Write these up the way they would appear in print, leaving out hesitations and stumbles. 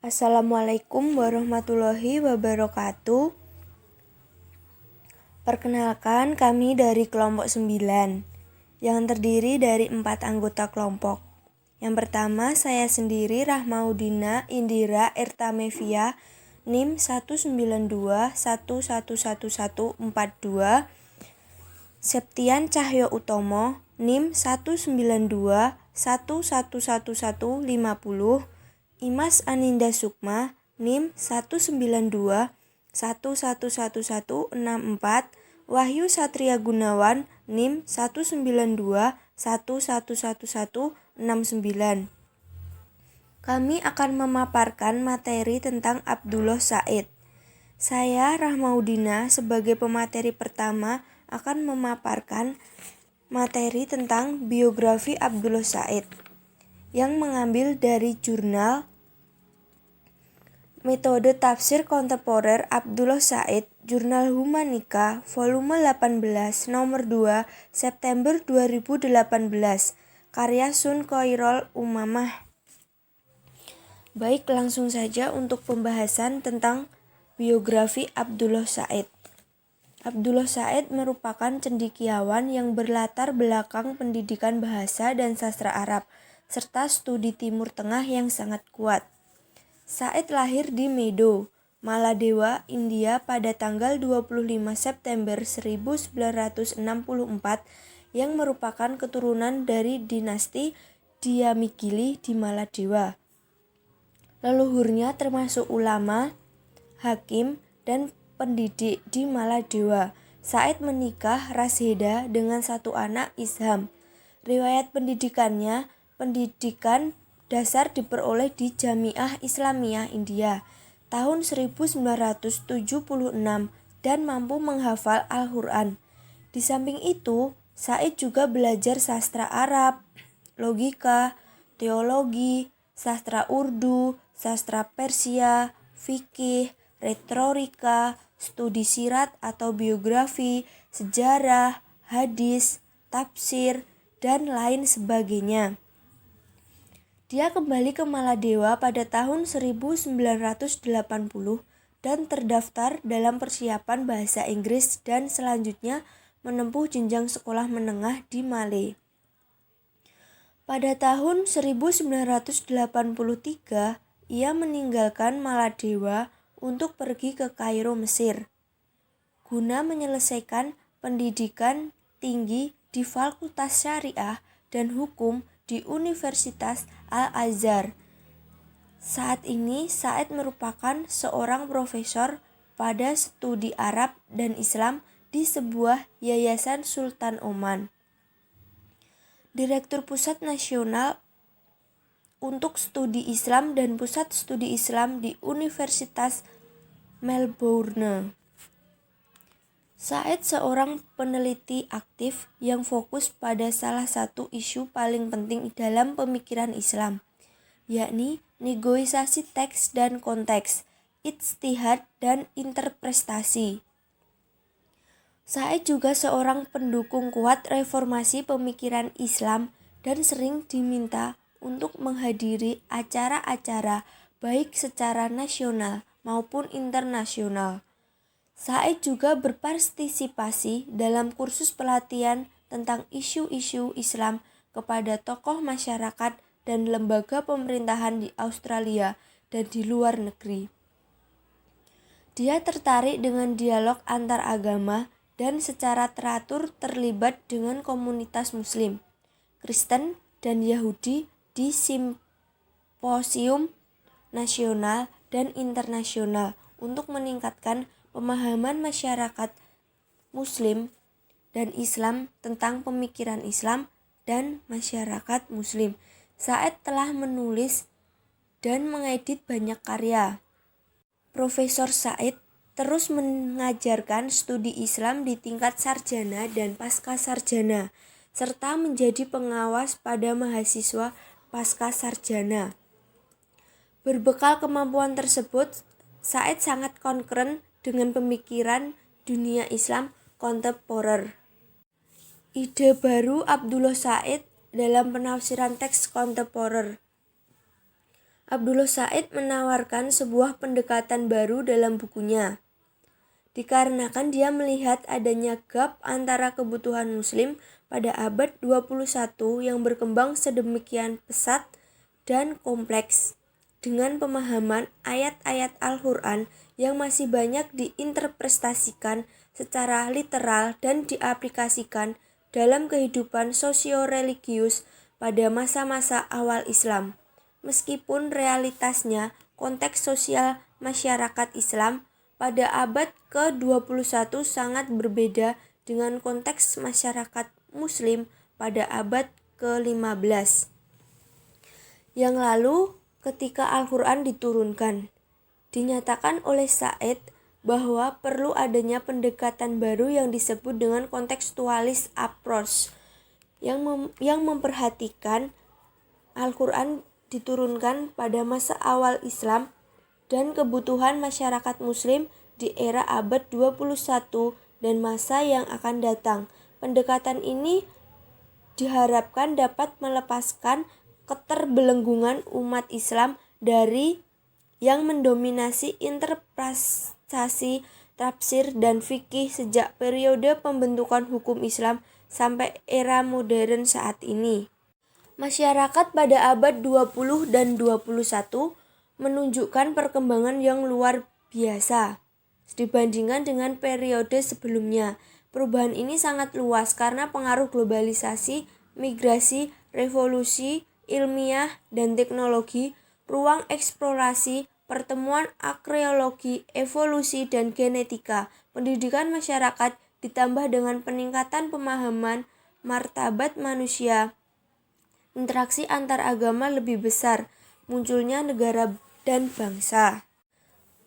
Assalamualaikum warahmatullahi wabarakatuh. Perkenalkan, kami dari kelompok 9 yang terdiri dari 4 anggota kelompok. Yang pertama, saya sendiri Rahmaudina Indira Ertamevia, NIM 192111142, Septian Cahyo Utomo, NIM 192111150, Imas Aninda Sukma, NIM 192111164, Wahyu Satria Gunawan, NIM 192111169. Kami akan memaparkan materi tentang Abdullah Said. Saya Rahmaudina sebagai pemateri pertama akan memaparkan materi tentang biografi Abdullah Said yang mengambil dari jurnal Metode Tafsir Kontemporer Abdullah Said, Jurnal Humanika, volume 18, nomor 2, September 2018, karya Sun Koirol Umamah. Baik, langsung saja untuk pembahasan tentang biografi Abdullah Said. Abdullah Said merupakan cendekiawan yang berlatar belakang pendidikan bahasa dan sastra Arab, serta studi Timur Tengah yang sangat kuat. Said lahir di Medo, Maladewa, India pada tanggal 25 September 1964 yang merupakan keturunan dari dinasti Diamigili di Maladewa. Leluhurnya termasuk ulama, hakim, dan pendidik di Maladewa. Said menikah Rasheda dengan satu anak Isham. Riwayat pendidikannya, pendidikan dasar diperoleh di Jamiah Islamiyah India tahun 1976 dan mampu menghafal Al-Quran. Di samping itu, Said juga belajar sastra Arab, logika, teologi, sastra Urdu, sastra Persia, fikih, retorika, studi sirat atau biografi, sejarah, hadis, tafsir, dan lain sebagainya. Dia kembali ke Maladewa pada tahun 1980 dan terdaftar dalam persiapan bahasa Inggris dan selanjutnya menempuh jenjang sekolah menengah di Malé. Pada tahun 1983, ia meninggalkan Maladewa untuk pergi ke Kairo, Mesir, guna menyelesaikan pendidikan tinggi di Fakultas Syariah dan Hukum di Universitas Al-Azhar. Saat ini, Said merupakan seorang profesor pada studi Arab dan Islam di sebuah yayasan Sultan Oman. Direktur Pusat Nasional untuk Studi Islam dan Pusat Studi Islam di Universitas Melbourne. Said seorang peneliti aktif yang fokus pada salah satu isu paling penting dalam pemikiran Islam, yakni negosiasi teks dan konteks, ijtihad dan interpretasi. Said juga seorang pendukung kuat reformasi pemikiran Islam dan sering diminta untuk menghadiri acara-acara baik secara nasional maupun internasional. Said juga berpartisipasi dalam kursus pelatihan tentang isu-isu Islam kepada tokoh masyarakat dan lembaga pemerintahan di Australia dan di luar negeri. Dia tertarik dengan dialog antar agama dan secara teratur terlibat dengan komunitas Muslim, Kristen, dan Yahudi di simposium nasional dan internasional untuk meningkatkan pemahaman masyarakat Muslim dan Islam tentang pemikiran Islam dan masyarakat Muslim. Said telah menulis dan mengedit banyak karya. Profesor Said terus mengajarkan studi Islam di tingkat sarjana dan pascasarjana, serta menjadi pengawas pada mahasiswa pascasarjana. Berbekal kemampuan tersebut, Said sangat konkret dengan pemikiran dunia Islam kontemporer. Ide baru Abdullah Said dalam penafsiran teks kontemporer. Abdullah Said menawarkan sebuah pendekatan baru dalam bukunya. Dikarenakan dia melihat adanya gap antara kebutuhan Muslim pada abad 21 yang berkembang sedemikian pesat dan kompleks, dengan pemahaman ayat-ayat Al-Quran yang masih banyak diinterpretasikan secara literal dan diaplikasikan dalam kehidupan sosio-religius pada masa-masa awal Islam. Meskipun realitasnya konteks sosial masyarakat Islam pada abad ke-21 sangat berbeda dengan konteks masyarakat Muslim pada abad ke-15. Yang lalu, ketika Al-Quran diturunkan, dinyatakan oleh Said bahwa perlu adanya pendekatan baru yang disebut dengan kontekstualis approach yang memperhatikan Al-Quran diturunkan pada masa awal Islam dan kebutuhan masyarakat Muslim di era abad 21 dan masa yang akan datang. Pendekatan ini diharapkan dapat melepaskan keterbelenggungan umat Islam dari yang mendominasi interpretasi tafsir dan fikih sejak periode pembentukan hukum Islam sampai era modern saat ini. Masyarakat pada abad 20 dan 21 menunjukkan perkembangan yang luar biasa dibandingkan dengan periode sebelumnya. Perubahan ini sangat luas karena pengaruh globalisasi, migrasi, revolusi ilmiah dan teknologi, ruang eksplorasi, pertemuan arkeologi, evolusi, dan genetika, pendidikan masyarakat ditambah dengan peningkatan pemahaman martabat manusia, interaksi antar agama lebih besar, munculnya negara dan bangsa.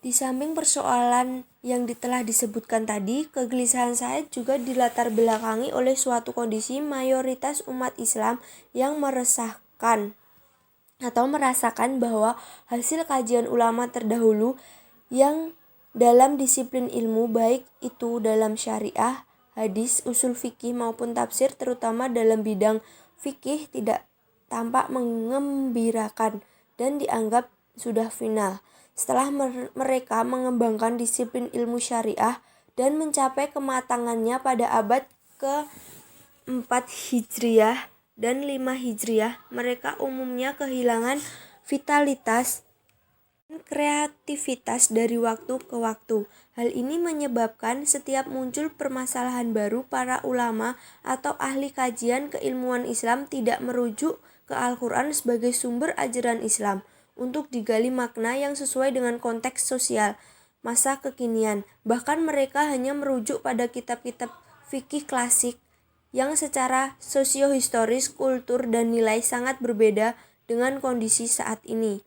Di samping persoalan yang telah disebutkan tadi, kegelisahan Said juga dilatar belakangi oleh suatu kondisi mayoritas umat Islam yang meresahkan atau merasakan bahwa hasil kajian ulama terdahulu yang dalam disiplin ilmu, baik itu dalam syariah, hadis, usul fikih maupun tafsir, terutama dalam bidang fikih, tidak tampak mengembirakan dan dianggap sudah final. Setelah mereka mengembangkan disiplin ilmu syariah dan mencapai kematangannya pada abad ke-4 Hijriah dan 5 Hijriah, mereka umumnya kehilangan vitalitas dan kreativitas dari waktu ke waktu. Hal ini menyebabkan setiap muncul permasalahan baru, para ulama atau ahli kajian keilmuan Islam tidak merujuk ke Al-Quran sebagai sumber ajaran Islam untuk digali makna yang sesuai dengan konteks sosial masa kekinian. Bahkan mereka hanya merujuk pada kitab-kitab fikih klasik yang secara sosiohistoris, kultur, dan nilai sangat berbeda dengan kondisi saat ini.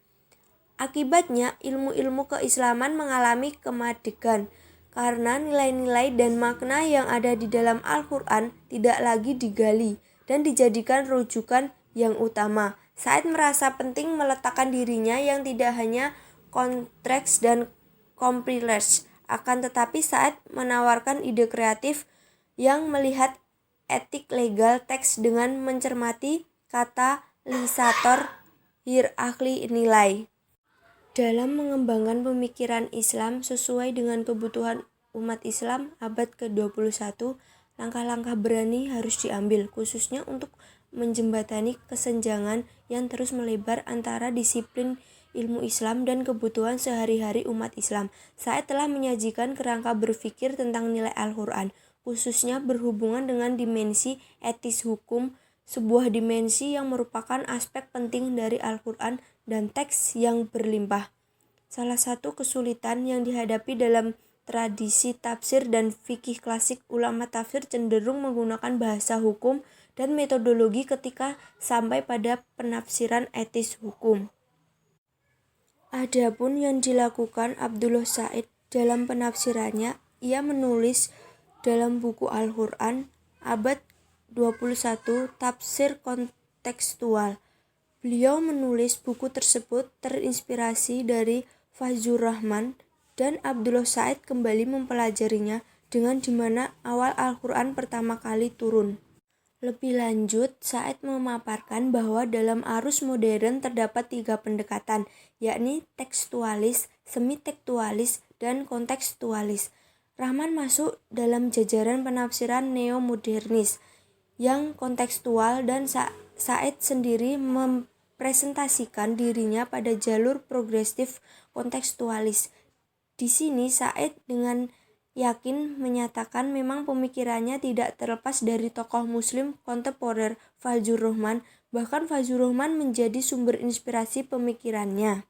Akibatnya, ilmu-ilmu keislaman mengalami kemadegan karena nilai-nilai dan makna yang ada di dalam Al-Quran tidak lagi digali dan dijadikan rujukan yang utama. Said merasa penting meletakkan dirinya yang tidak hanya konteks dan compilers, akan tetapi Said menawarkan ide kreatif yang melihat etik legal teks dengan mencermati katalisator hierarki nilai. Dalam mengembangkan pemikiran Islam sesuai dengan kebutuhan umat Islam abad ke-21, langkah-langkah berani harus diambil, khususnya untuk menjembatani kesenjangan yang terus melebar antara disiplin ilmu Islam dan kebutuhan sehari-hari umat Islam. Said telah menyajikan kerangka berpikir tentang nilai Al-Quran, khususnya berhubungan dengan dimensi etis hukum, sebuah dimensi yang merupakan aspek penting dari Al-Quran dan teks yang berlimpah. Salah satu kesulitan yang dihadapi dalam tradisi tafsir dan fikih klasik, ulama tafsir cenderung menggunakan bahasa hukum dan metodologi ketika sampai pada penafsiran etis hukum. Adapun yang dilakukan Abdullah Said dalam penafsirannya, ia menulis dalam buku Al-Quran abad 21 Tafsir Kontekstual. Beliau menulis buku tersebut terinspirasi dari Fazlur Rahman, dan Abdullah Said kembali mempelajarinya dengan di mana awal Al-Quran pertama kali turun. Lebih lanjut, Said memaparkan bahwa dalam arus modern terdapat 3 pendekatan, yakni tekstualis, semi-tekstualis, dan kontekstualis. Rahman masuk dalam jajaran penafsiran neo-modernis yang kontekstual, dan Said sendiri mempresentasikan dirinya pada jalur progresif kontekstualis. Di sini Said dengan yakin menyatakan memang pemikirannya tidak terlepas dari tokoh muslim kontemporer Fazlur Rahman, bahkan Fazlur Rahman menjadi sumber inspirasi pemikirannya.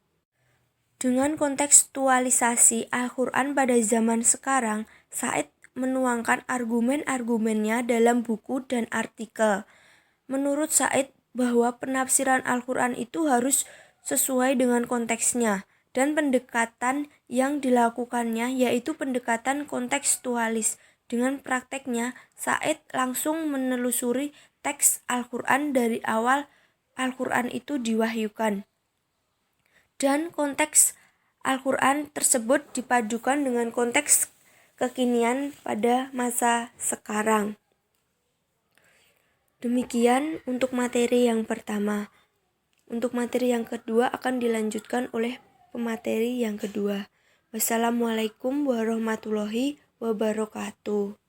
Dengan kontekstualisasi Al-Quran pada zaman sekarang, Said menuangkan argumen-argumennya dalam buku dan artikel. Menurut Said bahwa penafsiran Al-Quran itu harus sesuai dengan konteksnya, dan pendekatan yang dilakukannya yaitu pendekatan kontekstualis. Dengan prakteknya, Said langsung menelusuri teks Al-Quran dari awal Al-Quran itu diwahyukan. Dan konteks Al-Quran tersebut dipadukan dengan konteks kekinian pada masa sekarang. Demikian untuk materi yang pertama. Untuk materi yang kedua akan dilanjutkan oleh pemateri yang kedua. Wassalamualaikum warahmatullahi wabarakatuh.